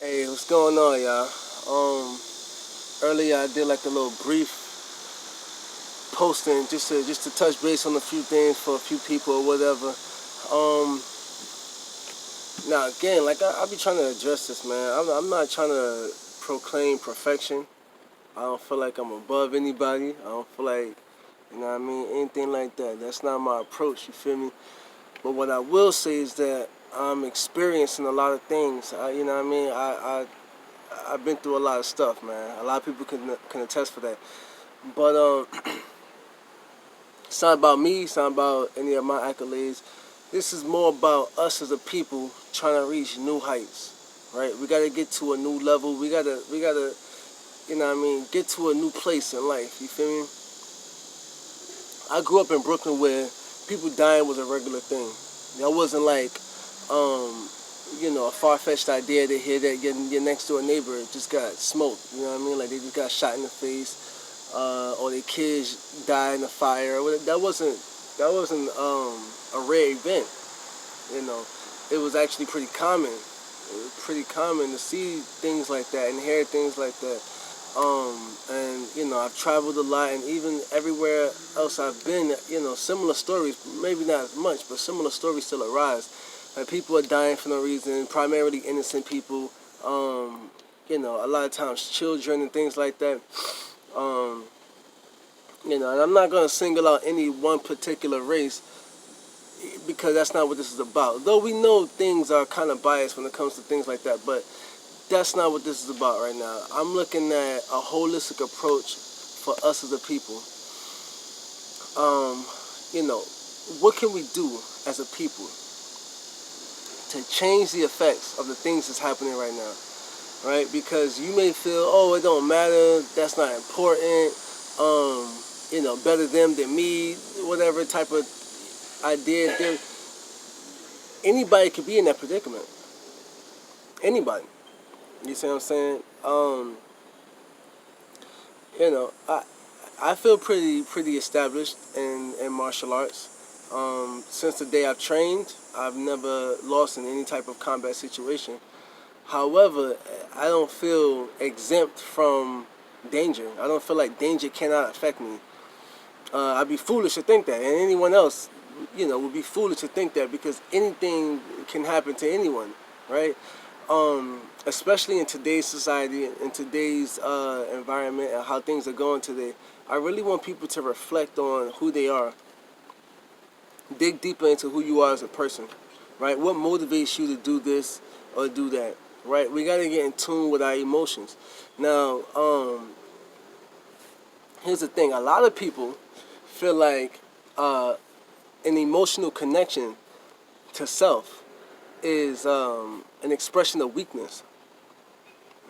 Hey, what's going on, y'all? Earlier I did like a little brief posting just to touch base on a few things for a few people or whatever. Um, Now again, like I be trying to address this, man. I'm not trying to proclaim perfection. I don't feel like I'm above anybody. I don't feel like, you know what I mean, anything like that. That's not my approach. You feel me? But what I will say is that I'm experiencing a lot of things. You know what I mean? I've been through a lot of stuff, man. A lot of people can attest for that. But it's not about me. It's not about any of my accolades. This is more about us as a people trying to reach new heights, right? We got to get to a new level. We gotta, you know what I mean, get to a new place in life. You feel me? I grew up in Brooklyn where people dying was a regular thing. That wasn't like, um, a far-fetched idea to hear that your next door neighbor just got smoked. You know what I mean? Like they just got shot in the face, or their kids died in a fire. That wasn't a rare event. You know, it was actually pretty common. It was pretty common to see things like that and hear things like that. And I've traveled a lot, and even everywhere else I've been, similar stories, maybe not as much, but similar stories still arise. Like people are dying for no reason, primarily innocent people. A lot of times children and things like that. Um, and I'm not gonna single out any one particular race because that's not what this is about. Though we know things are kind of biased when it comes to things like that, but that's not what this is about right now. I'm looking at a holistic approach for us as a people. Um, you know, what can we do as a people to change the effects of the things that's happening right now? Right? Because you may feel, oh, it don't matter, that's not important, better them than me, whatever type of idea. Anybody could be in that predicament. Anybody. You see what I'm saying? I feel pretty established in martial arts. Since the day I've trained, I've never lost in any type of combat situation. However, I don't feel exempt from danger. I don't feel like danger cannot affect me. I'd be foolish to think that, and anyone else, would be foolish to think that because anything can happen to anyone, right? Especially in today's society, in today's environment, and how things are going today. I really want people to reflect on who they are, dig deeper into who you are as a person, right? What motivates you to do this or do that, right? We got to get in tune with our emotions. Now, here's the thing: a lot of people feel like an emotional connection to self is an expression of weakness,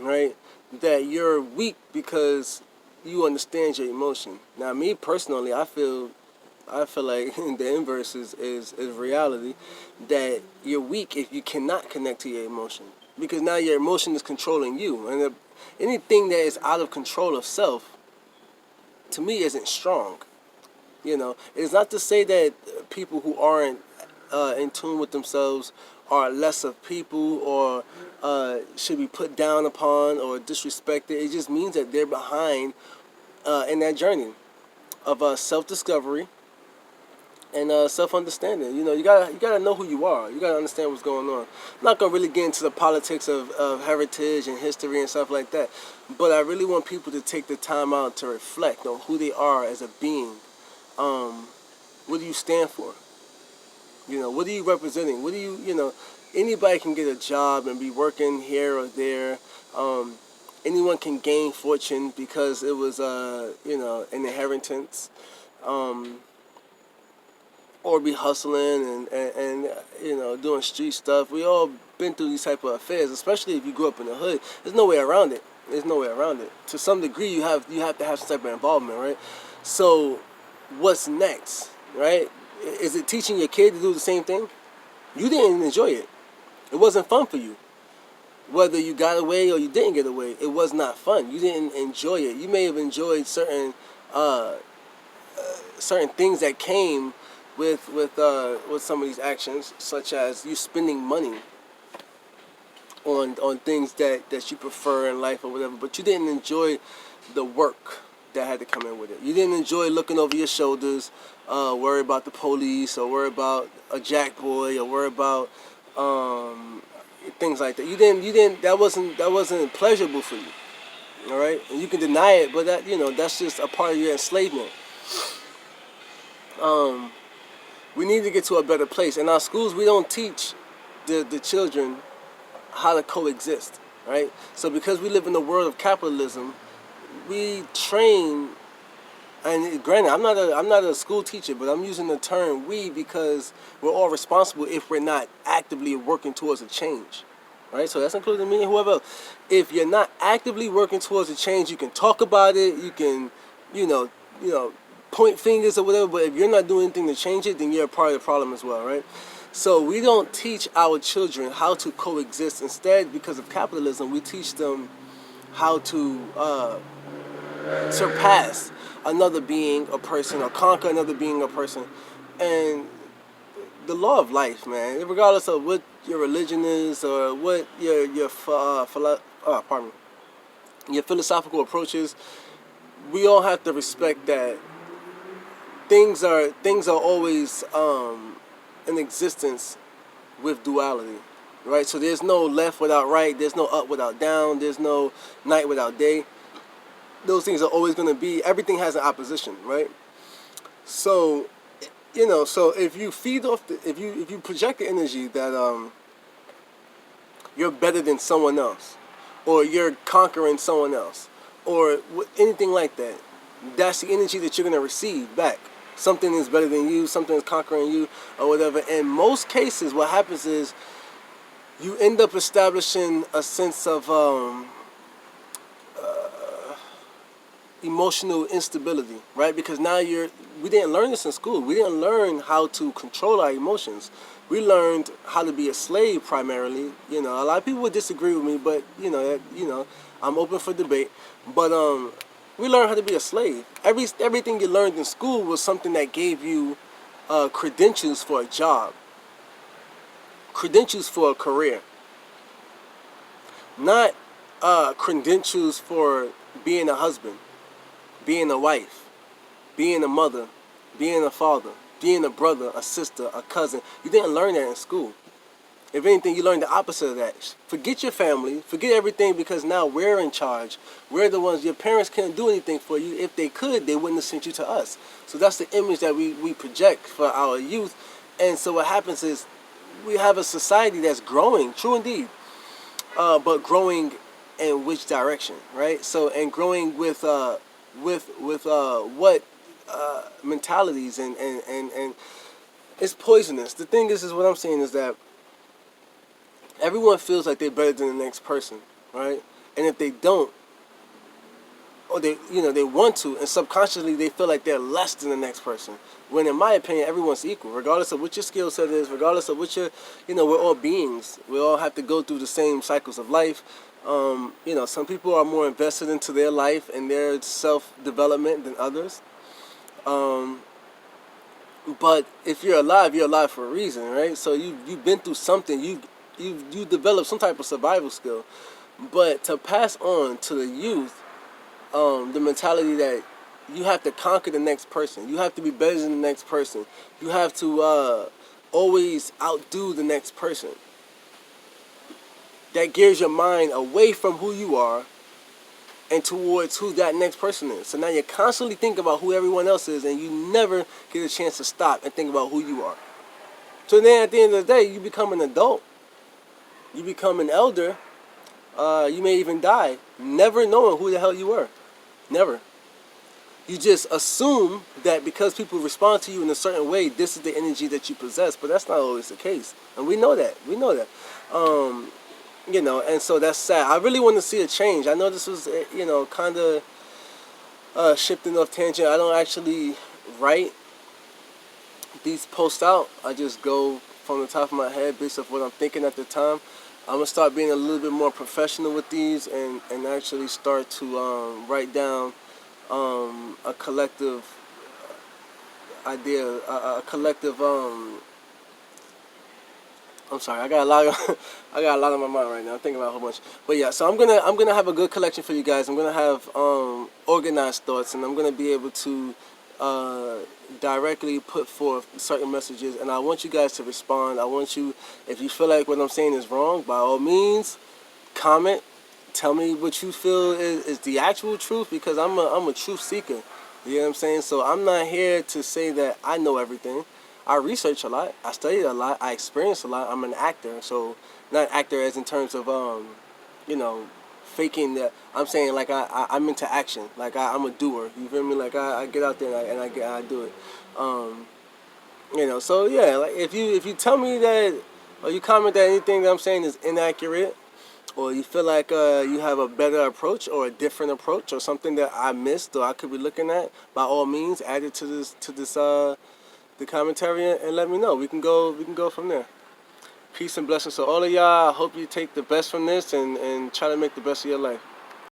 right? That you're weak because you understand your emotion. Now, me personally, I feel like the inverse is reality, that you're weak if you cannot connect to your emotion. Because now your emotion is controlling you. And anything that is out of control of self, to me, isn't strong. It's not to say that people who aren't in tune with themselves are less of people or should be put down upon or disrespected. It just means that they're behind in that journey of self-discovery and self-understanding. You gotta know who you are. You gotta understand what's going on. I'm not gonna really get into the politics of heritage and history and stuff like that, but I really want people to take the time out to reflect on who they are as a being. Um, what do you stand for? What are you representing? What do anybody can get a job and be working here or there. Anyone can gain fortune because it was, an inheritance. Um, or be hustling and doing street stuff. We all been through these type of affairs, especially if you grew up in the hood. There's no way around it. There's no way around it. To some degree, you have to have some type of involvement, right? So, what's next, right? Is it teaching your kid to do the same thing? You didn't enjoy it. It wasn't fun for you. Whether you got away or you didn't get away, it was not fun. You didn't enjoy it. You may have enjoyed uh, certain things that came with some of these actions, such as you spending money on things that you prefer in life or whatever, but you didn't enjoy the work that had to come in with it. You didn't enjoy looking over your shoulders, worry about the police, or worry about a jack boy, or worry about things like that. You didn't. That wasn't pleasurable for you. All right, and you can deny it, but that's just a part of your enslavement. We need to get to a better place. In our schools, we don't teach the children how to coexist, right? So because we live in the world of capitalism, we train. And granted, I'm not a school teacher, but I'm using the term "we" because we're all responsible if we're not actively working towards a change, right? So that's including me and whoever else. If you're not actively working towards a change, you can talk about it, you can, you know, you know, point fingers or whatever. But if you're not doing anything to change it, then you're a part of the problem as well, right? So we don't teach our children how to coexist. Instead, because of capitalism, we teach them how to surpass another being, a person, or conquer another being, a person. And the law of life, man, regardless of what your religion is or what pardon me, your philosophical approach is, we all have to respect that things are always in existence with duality, right? So there's no left without right, there's no up without down, there's no night without day. Those things are always going to be, everything has an opposition, right? So, so if you feed off if you project the energy that you're better than someone else, or you're conquering someone else, or anything like that, that's the energy that you're going to receive back. Something is better than you, something is conquering you, or whatever. In most cases, what happens is you end up establishing a sense of emotional instability, right? Because now we didn't learn this in school. We didn't learn how to control our emotions. We learned how to be a slave primarily. A lot of people would disagree with me, but I'm open for debate. But we learned how to be a slave. Everything you learned in school was something that gave you credentials for a job, credentials for a career, not credentials for being a husband, being a wife, being a mother, being a father, being a brother, a sister, a cousin. You didn't learn that in school. If anything, you learned the opposite of that. Forget your family, forget everything, because now we're in charge. We're the ones, your parents can't do anything for you. If they could, they wouldn't have sent you to us. So that's the image that we project for our youth. And so what happens is we have a society that's growing, true indeed, but growing in which direction, right? So, and growing with what mentalities and it's poisonous. The thing is what I'm saying is that everyone feels like they're better than the next person, right? And if they don't, or they want to, and subconsciously they feel like they're less than the next person. When in my opinion, everyone's equal, regardless of what your skill set is, regardless of what your, we're all beings. We all have to go through the same cycles of life. Some people are more invested into their life and their self-development than others. But if you're alive for a reason, right? So you've been through something. You developed some type of survival skill. But to pass on to the youth, the mentality that you have to conquer the next person, you have to be better than the next person, you have to always outdo the next person. That gears your mind away from who you are and towards who that next person is. So now you're constantly thinking about who everyone else is, and you never get a chance to stop and think about who you are. So then at the end of the day, you become an adult. You become an elder. You may even die, never knowing who the hell you were. Never. You just assume that because people respond to you in a certain way, this is the energy that you possess. But that's not always the case. And we know that. And so that's sad. I really want to see a change. I know this was, kind of shifting off tangent. I don't actually write these posts out. I just go from the top of my head based off what I'm thinking at the time. I'm going to start being a little bit more professional with these and actually start to write down a collective idea, a collective I'm sorry, I got a lot of I got a lot on my mind right now. I'm thinking about a whole bunch. But yeah, so I'm gonna have a good collection for you guys. I'm gonna have organized thoughts, and I'm gonna be able to uh, directly put forth certain messages. And I want you guys to respond. I want you, if you feel like what I'm saying is wrong, by all means, comment. Tell me what you feel is the actual truth, because I'm a truth seeker. You know what I'm saying? So I'm not here to say that I know everything. I research a lot. I study a lot. I experience a lot. I'm an actor, so not actor as in terms of you know, faking that. I'm saying like I'm into action. Like I'm a doer. You feel me? Like I get out there and I do it. Um, you know. So yeah, like if you tell me that, or you comment that anything that I'm saying is inaccurate, or you feel like you have a better approach or a different approach or something that I missed or I could be looking at, by all means add it to this the commentary, and let me know. We can go from there. Peace and blessings to all of y'all. I hope you take the best from this and try to make the best of your life.